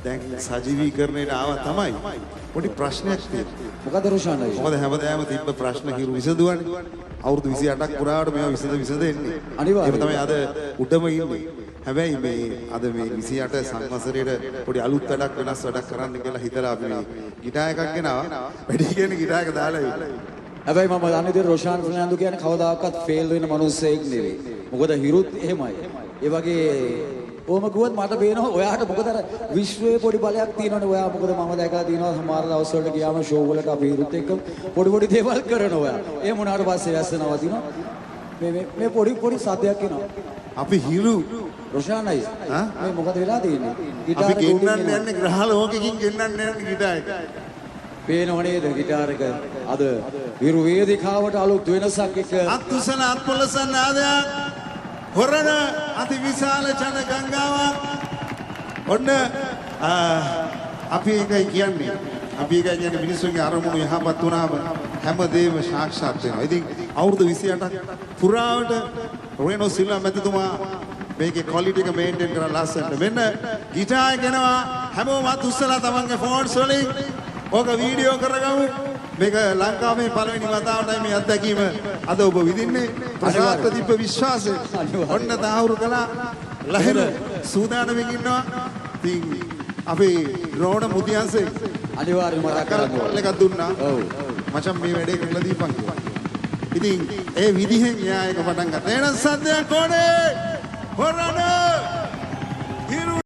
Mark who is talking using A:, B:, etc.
A: දැන් සජීවීකරණයට ආව තමයි පොඩි ප්‍රශ්නයක් තියෙනවා.
B: මොකද රොෂාන් අයියා?
A: මොකද හැමදාම තිබ්බ ප්‍රශ්න කිරු විසඳුවනේ. අවුරුදු 28ක් පුරාවට මේවා විසඳෙන්නේ.
B: අනිවාර්යයෙන්.
A: ඒක තමයි අද උඩම ඉන්නේ. හැබැයි මේ අද මේ 28 සංවසරේට පොඩි අලුත් වැඩක් වෙනස් වැඩක් කරන්න කියලා හිතලා අපි මේ ගිටාර් එකක් ගෙනාවා. වැඩි කියන්නේ ගිටාර් එක දාලා ඉවරයි.
B: හැබැයි මම දන්නේ විදිහට රොෂාන් ෆර්නෑන්ඩෝ කියන්නේ කවදාකවත් ෆේල් වෙන මිනිස්සෙක් නෙවෙයි. මොකද හිරුත් එහෙමයි. ඒ වගේ ඕම ගුවත් මට පේනවා ඔයාට මොකද අර විශ්වයේ පොඩි බලයක් තියෙනවනේ. ඔයා මොකද මම දැකලා තියෙනවා සමහර දවස් වලට ගියාම ෂෝ වලට අපි හිරුත් එක්ක පොඩි දේවල් කරනවා ඔයා. ඒ මොනාට පස්සේ වැස්සනවා දිනවා. මේ පොඩි සද්දයක් එනවා.
A: අපි හිරු
B: රොෂාන් අයියා මේ මොකද වෙලා තියෙන්නේ?
A: අපි ගෙන්නන්න යන්නේ ග්‍රහ ලෝකෙකින් ගෙන්නන්න යන්නේ ගිටාර් එක.
B: පේනව නේද ගිටාර් එක අද විරු වේදිකාවට අලුත් වෙනසක් එක
A: අත්උසන අත්පොලස නාදයක් හොරණ අති විශාල ජන ගංගාවක් ඔන්න අපි එකයි කියන්නේ මිනිස්සුන්ගේ අරමුණු යහපත් වුණාම හැමදේම සාක්ෂාත් වෙනවා. ඉතින් අවුරුදු 28ක් පුරාවට රෙනෝ සිල්වා මැතිතුමා මේකේ ක්වොලිටි එක මේන්ටේන් කරලා ලස්සනට මෙන්න ගිටාර් ගෙනවා හැමෝම අත්උසලා තමන්ගේ ෆෝන්ස් වලින් ඕක වීඩියෝ කරගමු. මේක ලංකාවේ පළවෙනි වතාවටයි මේ අත්දැකීම අද ඔබ විඳින්නේ. ප්‍රසාදට තිබ්බ විශ්වාසය ඔන්න දාහුරු කළා. ලහිරු සූදානම්ෙන් ඉන්නවා. ඉතින් අපේ ඩ්‍රෝන මුදියන්සේ
B: අනිවාර්යයෙන්ම මතක් කරගන්න
A: එකක් දුන්නා. ඔව්. මචං මේ වැඩේ කරලා දීපන් කිව්වා. ඉතින් ඒ විදිහෙන් න්යායක පටන් ගත්තා. එහෙනම් සද්දයක් ඕනේ. හොරණ